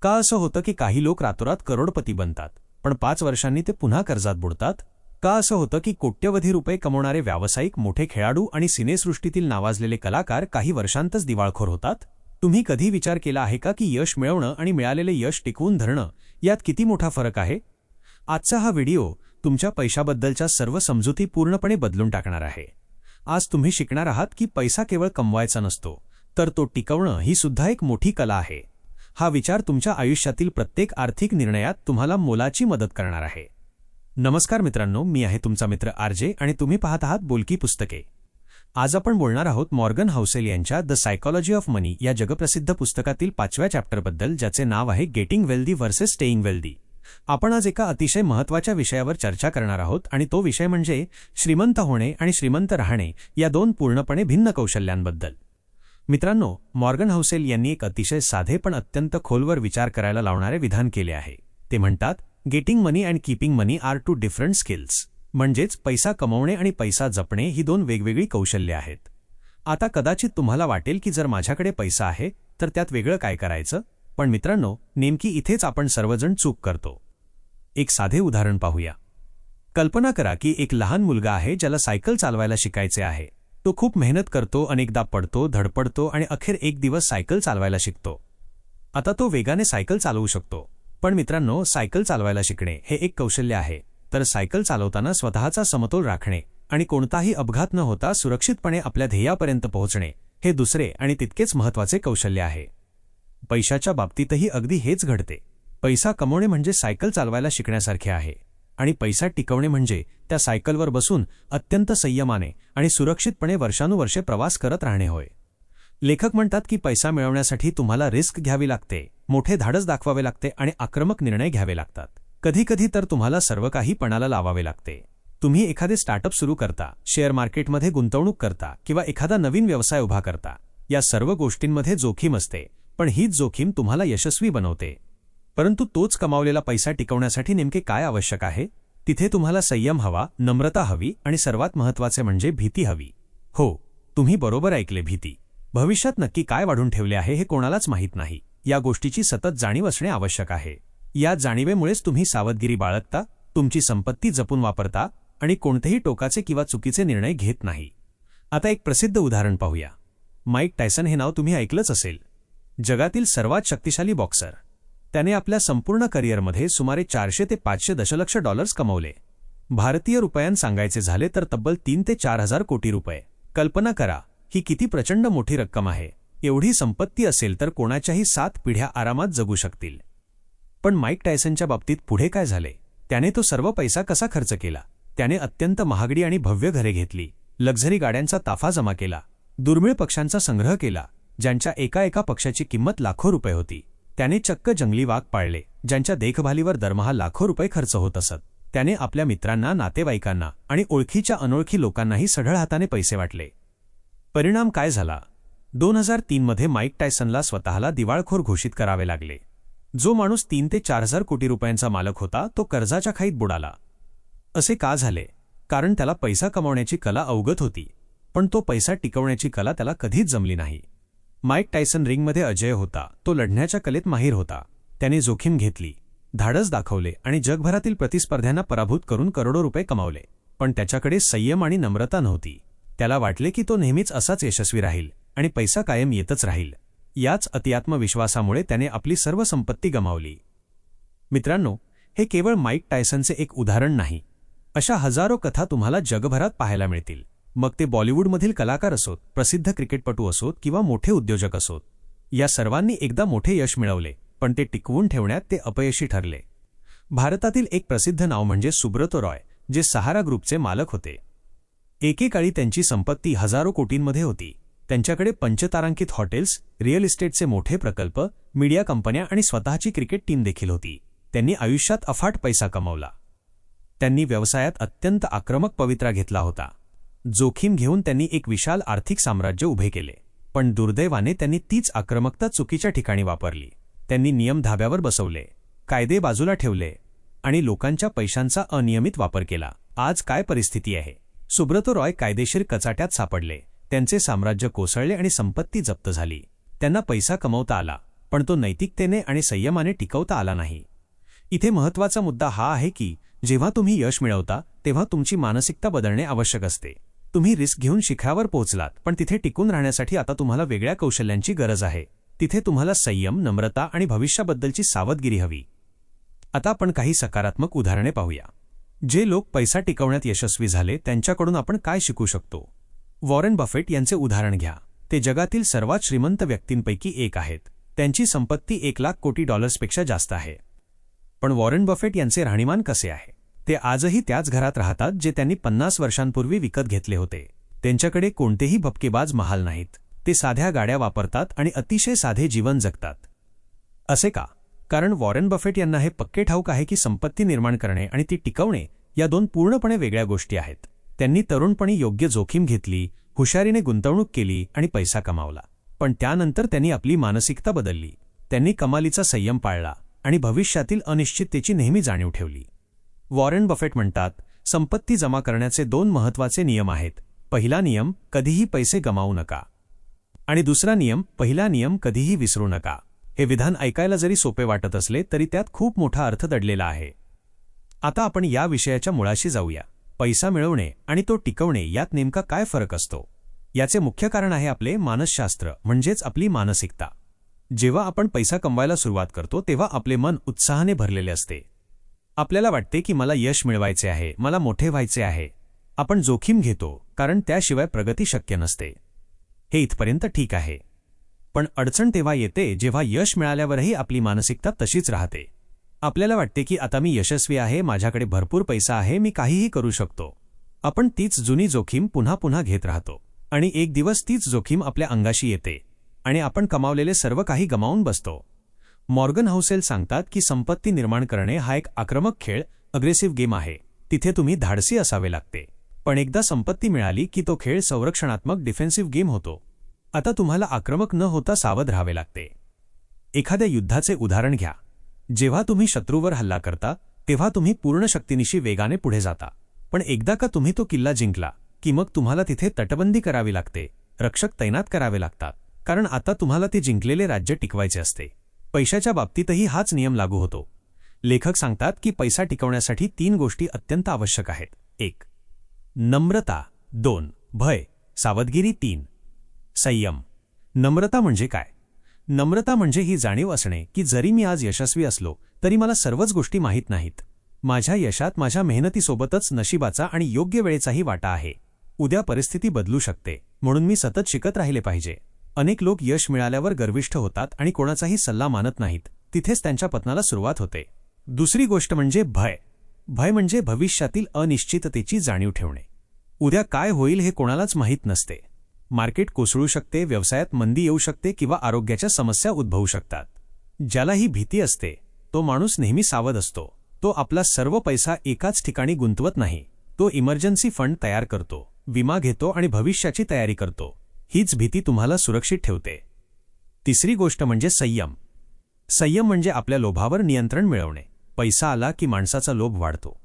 का असं होतं की काही लोक रातोरात करोडपती बनतात पण 5 वर्षांनी ते पुन्हा कर्जात बुडतात? का असं होतं की कोट्यवधी रुपये कमवणारे व्यावसायिक, मोठे खेळाडू आणि सिनेसृष्टीतील नावाजलेले कलाकार काही वर्षांतच दिवाळखोर होतात? तुम्ही कधी विचार केला आहे का की यश मिळवणं आणि मिळालेले यश टिकवून धरणं यात किती मोठा फरक आहे? आजचा हा व्हिडिओ तुमच्या पैशाबद्दलच्या सर्व समजुती पूर्णपणे बदलून टाकणार आहे. आज तुम्ही शिकणार आहात की पैसा केवळ कमवायचा नसतो, तर तो टिकवणं ही सुद्धा एक मोठी कला आहे. हा विचार तुमच्या आयुष्यातील प्रत्येक आर्थिक निर्णयात तुम्हाला मोलाची मदत करणार आहे. नमस्कार मित्रांनो, मी आहे तुमचा मित्र आरजे आणि तुम्ही पाहत आहात बोलकी पुस्तके. आज आपण बोलणार आहोत मॉर्गन हाउसेल यांच्या द सायकॉलॉजी ऑफ मनी या जगप्रसिद्ध पुस्तकातील 5व्या चॅप्टरबद्दल, ज्याचे नाव आहे getting wealthy versus staying wealthy. आपण आज एका अतिशय महत्त्वाच्या विषयावर चर्चा करणार आहोत आणि तो विषय म्हणजे श्रीमंत होणे आणि श्रीमंत राहणे या दोन पूर्णपणे भिन्न कौशल्यांबद्दल. मित्रांनो, मॉर्गन हाउसेल यांनी एक अतिशय साधे पण अत्यंत खोलवर विचार करायला लावणारे विधान केले आहे. ते म्हणतात, getting money and keeping money are two different skills. म्हणजेच पैसा कमवणे आणि पैसा जपणे ही दोन वेगवेगळी कौशल्ये आहेत. आता कदाचित तुम्हाला वाटेल की जर माझ्याकडे पैसा आहे तर त्यात वेगळं काय करायचं? पण मित्रांनो, नेमकी इथेच आपण सर्वजण चूक करतो. एक साधे उदाहरण पाहूया. कल्पना करा की एक लहान मुलगा आहे ज्याला सायकल चालवायला शिकायचे आहे. तो खूप मेहनत करतो, अनेकदा पडतो, धडपडतो आणि अखेर एक दिवस सायकल चालवायला शिकतो. आता तो वेगाने सायकल चालवू शकतो. पण मित्रांनो, सायकल चालवायला शिकणे हे एक कौशल्य आहे, तर सायकल चालवताना स्वतःचा समतोल राखणे आणि कोणताही अपघात न होता सुरक्षितपणे आपल्या ध्येयापर्यंत पोहोचणे हे दुसरे आणि तितकेच महत्त्वाचे कौशल्य आहे. पैशाच्या बाबतीतही अगदी हेच घडते. पैसा कमवणे म्हणजे सायकल चालवायला शिकण्यासारखे आहे आणि पैसा टिकवणे म्हणजे त्या सायकलवर बसून अत्यंत संयमाने आणि सुरक्षितपणे वर्षानुवर्षे प्रवास करत राहणे होय. लेखक म्हणतात की पैसा मिळवण्यासाठी तुम्हाला रिस्क घ्यावी लागते, मोठे धाडस दाखवावे लागते आणि आक्रमक निर्णय घ्यावे लागतात. कधीकधी तर तुम्हाला सर्व काही पणाला लावावे लागते. तुम्ही एखादे स्टार्टअप सुरू करता, शेअर मार्केटमध्ये गुंतवणूक करता किंवा एखादा नवीन व्यवसाय उभा करता. या सर्व गोष्टींमध्ये जोखीम असते, पण हीच जोखीम तुम्हाला यशस्वी बनवते. परंतु तोच कमावलेला पैसा टिकवण्यासाठी नेमके काय आवश्यक आहे? तिथे तुम्हाला संयम हवा, नम्रता हवी आणि सर्वात महत्त्वाचे म्हणजे भीती हवी. हो, तुम्ही बरोबर ऐकले, भीती. भविष्यात नक्की काय वाढून ठेवले आहे हे कोणालाच माहीत नाही. या गोष्टीची सतत जाणीव असणे आवश्यक आहे. या जाणीवेमुळेच तुम्ही सावधगिरी बाळगता, तुमची संपत्ती जपून वापरता आणि कोणतेही टोकाचे किंवा चुकीचे निर्णय घेत नाही. आता एक प्रसिद्ध उदाहरण पाहूया. माईक टायसन हे नाव तुम्ही ऐकलंच असेल. जगातील सर्वात शक्तिशाली बॉक्सर. त्याने आपल्या संपूर्ण करिअरमध्ये सुमारे 400 ते 500 दशलक्ष डॉलर्स कमवले. भारतीय रुपयांत सांगायचे झाले तर तब्बल 3 ते 4 हजार कोटी रुपये. कल्पना करा, ही किती प्रचंड मोठी रक्कम आहे. एवढी संपत्ती असेल तर कोणाच्याही 7 पिढ्या आरामात जगू शकतील. पण माईक टायसनच्या बाबतीत पुढे काय झाले? त्याने तो सर्व पैसा कसा खर्च केला? त्याने अत्यंत महागडी आणि भव्य घरे घेतली, लक्झरी गाड्यांचा ताफा जमा केला, दुर्मिळ पक्ष्यांचा संग्रह केला, ज्यांच्या एका पक्षाची किंमत लाखो रुपये होती. त्याने चक्क जंगली वाघ पाळले, ज्यांच्या देखभालीवर दरमहा लाखो रुपये खर्च होत असत. त्याने आपल्या मित्रांना, नातेवाईकांना आणि ओळखीच्या अनोळखी लोकांनाही सढळ हाताने पैसे वाटले. परिणाम काय झाला? 2003 मध्ये माईक टायसनला स्वतःला दिवाळखोर घोषित करावे लागले. जो माणूस 3 ते 4 हजार कोटी रुपयांचा मालक होता तो कर्जाच्या खाईत बुडाला. असे का झाले? कारण त्याला पैसा कमावण्याची कला अवगत होती, पण तो पैसा टिकवण्याची कला त्याला कधीच जमली नाही. माईक टायसन रिंगमध्ये अजेय होता. तो लढण्याच्या कलेत माहीर होता. त्याने जोखीम घेतली, धाडस दाखवले आणि जगभरातील प्रतिस्पर्ध्यांना पराभूत करून करोडो रुपये कमावले. पण त्याच्याकडे संयम आणि नम्रता नव्हती. त्याला वाटले की तो नेहमीच असाच यशस्वी राहील आणि पैसा कायम येतच राहील. याच अतिआत्मविश्वासामुळे त्याने आपली सर्व संपत्ती गमावली. मित्रांनो, हे केवळ माईक टायसनचे एक उदाहरण नाही. अशा हजारो कथा तुम्हाला जगभरात पाहायला मिळतील. मग ते बॉलिवूडमधील कलाकार असोत, प्रसिद्ध क्रिकेटपटू असोत किंवा मोठे उद्योजक असोत. या सर्वांनी एकदा मोठे यश मिळवले, पण ते टिकवून ठेवण्यात ते अपयशी ठरले. भारतातील एक प्रसिद्ध नाव म्हणजे सुब्रतो रॉय, जे सहारा ग्रुपचे मालक होते. एकेकाळी त्यांची संपत्ती हजारो कोटींमध्ये होती. त्यांच्याकडे पंचतारांकित हॉटेल्स, रिअल इस्टेटचे मोठे प्रकल्प, मीडिया कंपन्या आणि स्वतःची क्रिकेट टीम देखील होती. त्यांनी आयुष्यात अफाट पैसा कमावला. त्यांनी व्यवसायात अत्यंत आक्रमक पवित्रा घेतला होता. जोखीम घेऊन त्यांनी एक विशाल आर्थिक साम्राज्य उभे केले. पण दुर्दैवाने त्यांनी तीच आक्रमकता चुकीच्या ठिकाणी वापरली. त्यांनी नियम धाब्यावर बसवले, कायदे बाजूला ठेवले आणि लोकांच्या पैशांचा अनियमित वापर केला. आज काय परिस्थिती आहे? सुब्रतो रॉय कायदेशीर कचाट्यात सापडले. त्यांचे साम्राज्य कोसळले आणि संपत्ती जप्त झाली. त्यांना पैसा कमवता आला, पण तो नैतिकतेने आणि संयमाने टिकवता आला नाही. इथे महत्त्वाचा मुद्दा हा आहे की जेव्हा तुम्ही यश मिळवता तेव्हा तुमची मानसिकता बदलणे आवश्यक असते. तुम्ही रिस्क घेऊन शिखरावर पोहोचलात, पण तिथे टिकून राहण्यासाठी आता तुम्हाला वेगळ्या कौशल्यांची गरज आहे. तिथे तुम्हाला संयम, नम्रता आणि भविष्याबद्दलची सावधगिरी हवी. आता आपण काही सकारात्मक उदाहरणे पाहूया. जे लोक पैसा टिकवण्यात यशस्वी झाले त्यांच्याकडून आपण काय शिकू शकतो? वॉरेन बफेट यांचे उदाहरण घ्या. ते जगातील सर्वात श्रीमंत व्यक्तींपैकी एक आहेत. त्यांची संपत्ती $1,00,000 कोटी पेक्षा जास्त आहे. पण वॉरेन बफेट यांचे राहणीमान कसे आहे? ते आजही त्याच घरात राहतात जे त्यांनी 50 वर्षांपूर्वी विकत घेतले होते. त्यांच्याकडे कोणतेही भपकेबाज महाल नाहीत. ते साध्या गाड्या वापरतात आणि अतिशय साधे जीवन जगतात. असे का? कारण वॉरेन बफेट यांना हे पक्के ठाऊक आहे की संपत्ती निर्माण करणे आणि ती टिकवणे या दोन पूर्णपणे वेगळ्या गोष्टी आहेत. त्यांनी तरुणपणी योग्य जोखीम घेतली, हुशारीने गुंतवणूक केली आणि पैसा कमावला. पण त्यानंतर त्यांनी आपली मानसिकता बदलली. त्यांनी कमालीचा संयम पाळला आणि भविष्यातील अनिश्चिततेची नेहमी जाणीव ठेवली. वॉरेन बफेट म्हणतात, संपत्ती जमा करण्याचे 2 महत्त्वाचे नियम आहेत. पहिला नियम, कधीही पैसे गमावू नका. आणि दुसरा नियम, पहिला नियम, कधीही विसरू नका. हे विधान ऐकायला जरी सोपे वाटत असले तरी त्यात खूप मोठा अर्थ दडलेला आहे. आता आपण या विषयाच्या मुळाशी जाऊया. पैसा मिळवणे आणि तो टिकवणे यात नेमका काय फरक असतो? याचे मुख्य कारण आहे आपले मानसशास्त्र, म्हणजेच आपली मानसिकता. जेव्हा आपण पैसा कमवायला सुरुवात करतो तेव्हा आपले मन उत्साहाने भरलेले असते. आपल्याला वाटते की मला यश मिळवायचे आहे, मला मोठे व्हायचे आहे. आपण जोखीम घेतो कारण त्याशिवाय प्रगती शक्य नसते. हे इथपर्यंत ठीक आहे. पण अडचण तेव्हा येते जेव्हा यश मिळाल्यावरही आपली मानसिकता तशीच राहते. आपल्याला वाटते की आता मी यशस्वी आहे, माझ्याकडे भरपूर पैसा आहे, मी काहीही करू शकतो. आपण तीच जुनी जोखीम पुन्हा पुन्हा घेत राहतो आणि एक दिवस तीच जोखीम आपल्या अंगाशी येते आणि आपण कमावलेले सर्व काही गमावून बसतो. मॉर्गन हाउसेल सांगतात की संपत्ती निर्माण करणे हा एक आक्रमक खेळ, अग्रेसिव्ह गेम आहे. तिथे तुम्ही धाडसी असावे लागते. पण एकदा संपत्ती मिळाली की तो खेळ संरक्षणात्मक डिफेन्सिव्ह गेम होतो. आता तुम्हाला आक्रमक न होता सावध राहावे लागते. एखाद्या युद्धाचे उदाहरण घ्या. जेव्हा तुम्ही शत्रूवर हल्ला करता तेव्हा तुम्ही पूर्ण शक्तीनिशी वेगाने पुढे जाता. पण एकदा का तुम्ही तो किल्ला जिंकला की मग तुम्हाला तिथे तटबंदी करावी लागते, रक्षक तैनात करावे लागतात, कारण आता तुम्हाला ते जिंकलेले राज्य टिकवायचे असते. पैशाच्या बाबतीतही हाच नियम लागू होतो. लेखक सांगतात की पैसा टिकवण्यासाठी 3 गोष्टी अत्यंत आवश्यक आहेत. 1. नम्रता. 2. भय, सावधगिरी. 3. संयम. नम्रता म्हणजे काय? नम्रता म्हणजे ही जाणीव असणे की जरी मी आज यशस्वी असलो तरी मला सर्वच गोष्टी माहीत नाहीत. माझ्या यशात माझ्या मेहनतीसोबतच नशिबाचा आणि योग्य वेळेचाही वाटा आहे. उद्या परिस्थिती बदलू शकते, म्हणून मी सतत शिकत राहिले पाहिजे. अनेक लोक यश मिळाल्यावर गर्विष्ठ होतात आणि कोणाचाही सल्ला मानत नाहीत. तिथेच त्यांच्या पतनाला सुरुवात होते. दुसरी गोष्ट म्हणजे भय. भय म्हणजे भविष्यातील अनिश्चिततेची जाणीव ठेवणे. उद्या काय होईल हे कोणालाच माहीत नसते. मार्केट कोसळू शकते, व्यवसायात मंदी येऊ शकते किंवा आरोग्याच्या समस्या उद्भवू शकतात. ज्याला ही भीती असते तो माणूस नेहमी सावध असतो. तो आपला सर्व पैसा एकाच ठिकाणी गुंतवत नाही. तो इमर्जन्सी फंड तयार करतो, विमा घेतो आणि भविष्याची तयारी करतो. हीच भीती तुम्हाला सुरक्षित ठेवते. तिसरी गोष्ट म्हणजे संयम. संयम म्हणजे आपल्या लोभावर नियंत्रण मिळवणे. पैसा आला की माणसाचा लोभ वाढतो.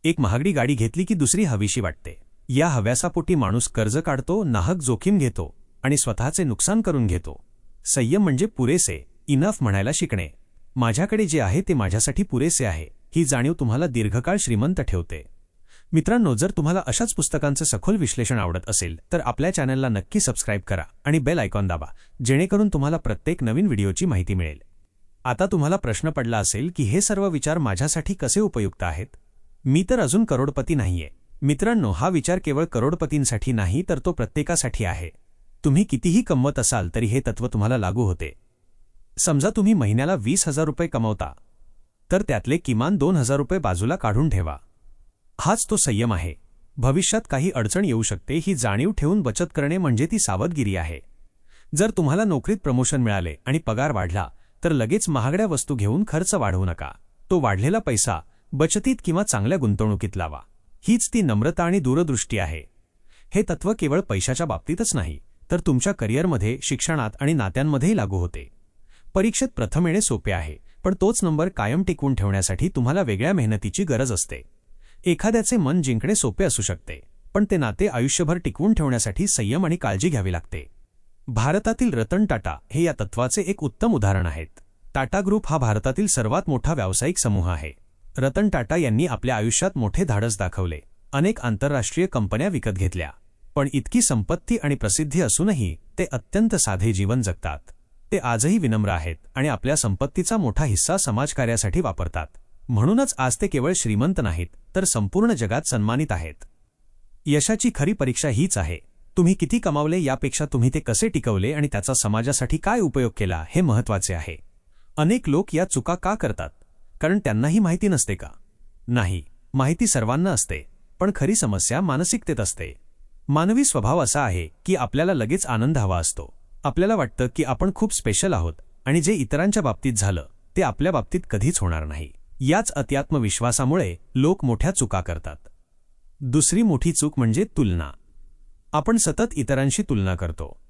एक महागडी गाडी घेतली की दुसरी हवीशी वाटते. या हव्यासापोटी माणूस कर्ज काढतो, नाहक जोखीम घेतो आणि स्वतःचे नुकसान करून घेतो. संयम म्हणजे पुरेसे, इनफ म्हणायला शिकणे. माझ्याकडे जे आहे ते माझ्यासाठी पुरेसे आहे, ही जाणीव तुम्हाला दीर्घकाळ श्रीमंत ठेवते. मित्रांनो, जर तुम्हाला अशाच पुस्तकांचं सखोल विश्लेषण आवडत असेल तर आपल्या चॅनलला नक्की सबस्क्राईब करा आणि बेल आयकॉन दाबा, जेणेकरून तुम्हाला प्रत्येक नवीन व्हिडिओची माहिती मिळेल. आता तुम्हाला प्रश्न पडला असेल की हे सर्व विचार माझ्यासाठी कसे उपयुक्त आहेत? मी तर अजून करोडपती नाहीये. मित्रांनो, हा विचार केवळ करोडपतींसाठी नाही तर तो प्रत्येकासाठी आहे. तुम्ही कितीही कमवत असाल तरी हे तत्त्व तुम्हाला लागू होते. समजा तुम्ही महिन्याला 20,000 रुपये कमवता, तर त्यातले किमान 2,000 रुपये बाजूला काढून ठेवा. हाच तो संयम आहे. भविष्यात काही अडचण येऊ शकते ही जाणीव ठेवून बचत करणे म्हणजे ती सावधगिरी आहे. जर तुम्हाला नोकरीत प्रमोशन मिळाले आणि पगार वाढला तर लगेच महागड्या वस्तू घेऊन खर्च वाढवू नका. तो वाढलेला पैसा बचतीत किंवा चांगल्या गुंतवणुकीत लावा. हीच ती नम्रता आणि दूरदृष्टी आहे. हे तत्त्व केवळ पैशाच्या बाबतीतच नाही तर तुमच्या करिअरमध्ये, शिक्षणात आणि नात्यांमध्येही लागू होते. परीक्षेत प्रथम येणे सोपे आहे, पण तोच नंबर कायम टिकवून ठेवण्यासाठी तुम्हाला वेगळ्या मेहनतीची गरज असते. एखाद्याचे मन जिंकणे सोपे असू शकते, पण ते नाते आयुष्यभर टिकवून ठेवण्यासाठी संयम आणि काळजी घ्यावी लागते. भारतातील रतन टाटा हे या तत्वाचे एक उत्तम उदाहरण आहेत। टाटा ग्रुप हा भारतातील सर्वात मोठा व्यावसायिक समूह आहे। रतन टाटा यांनी आपल्या आयुष्यात मोठे धाडस दाखवले, अनेक आंतरराष्ट्रीय कंपन्या विकत घेतल्या, पण इतकी संपत्ती आणि प्रसिद्धी असूनही ते अत्यंत साधे जीवन जगतात। ते आजही विनम्र आहेत आणि आपल्या संपत्तीचा मोठा हिस्सा समाजकार्यासाठी वापरतात। म्हणूनच आज ते केवळ श्रीमंत नाहीत, तर संपूर्ण जगात सन्मानित आहेत। यशाची खरी परीक्षा हीच आहे, तुम्ही किती कमावले यापेक्षा तुम्ही ते कसे टिकवले आणि त्याचा समाजासाठी काय उपयोग केला हे महत्त्वाचे आहे। अनेक लोक या चुका का करतात? कारण त्यांनाही माहिती नसते का? नाही, माहिती सर्वांना असते, पण खरी समस्या मानसिकतेत असते। मानवी स्वभाव असा आहे की आपल्याला लगेच आनंद हवा असतो। आपल्याला वाटतं की आपण खूप स्पेशल आहोत आणि जे इतरांच्या बाबतीत झालं ते आपल्या बाबतीत कधीच होणार नाही। याच अत्यात्मविश्वासामुळे लोक मोठ्या चुका करतात। दुसरी मोठी चूक म्हणजे तुलना। आपण सतत इतरांशी तुलना करतो।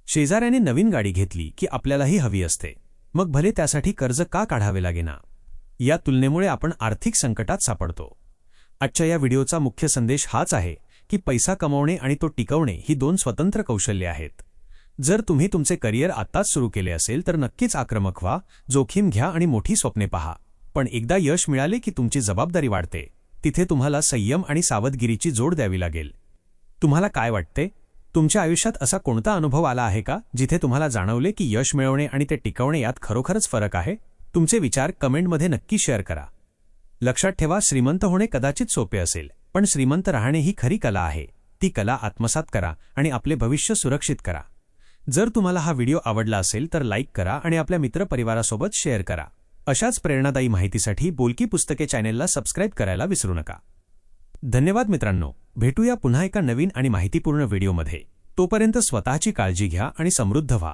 शेजाऱ्याने नवीन गाडी घेतली की आपल्यालाही हवी असते, मग भले त्यासाठी कर्ज का काढावे लागेना। या तुलनेमुळे आपण आर्थिक संकटात सापडतो। आजच्या या व्हिडिओचा मुख्य संदेश हाच आहे की पैसा कमवणे आणि तो टिकवणे ही दोन स्वतंत्र कौशल्ये आहेत। जर तुम्ही तुमचे करिअर आत्ताच सुरू केले असेल तर नक्कीच आक्रमक व्हा, जोखीम घ्या आणि मोठी स्वप्ने पहा। पण एकदा यश मिळाले की तुमची जबाबदारी वाढते। तिथे तुम्हाला संयम आणि सावधगिरीची जोड द्यावी लागेल। तुम्हाला काय वाटते? तुमच्या आयुष्यात असा कोणता अनुभव आला आहे का जिथे तुम्हाला जाणवले की यश मिळवणे आणि ते टिकवणे यात खरोखरच फरक आहे? तुमचे विचार कमेंटमध्ये नक्की शेअर करा। लक्षात ठेवा, श्रीमंत होणे कदाचित सोपे असेल, पण श्रीमंत राहणे ही खरी कला आहे। ती कला आत्मसात करा आणि आपले भविष्य सुरक्षित करा। जर तुम्हाला हा व्हिडिओ आवडला असेल तर लाईक करा आणि आपल्या मित्रपरिवारासोबत शेअर करा। अशाच प्रेरणादायी माहितीसाठी बोलकी पुस्तके चॅनेलला सबस्क्राईब करायला विसरू नका। धन्यवाद मित्रांनो, भेटूया पुन्हा एका नवीन आणि माहितीपूर्ण व्हिडिओमध्ये। तोपर्यंत स्वतःची काळजी घ्या आणि समृद्ध व्हा।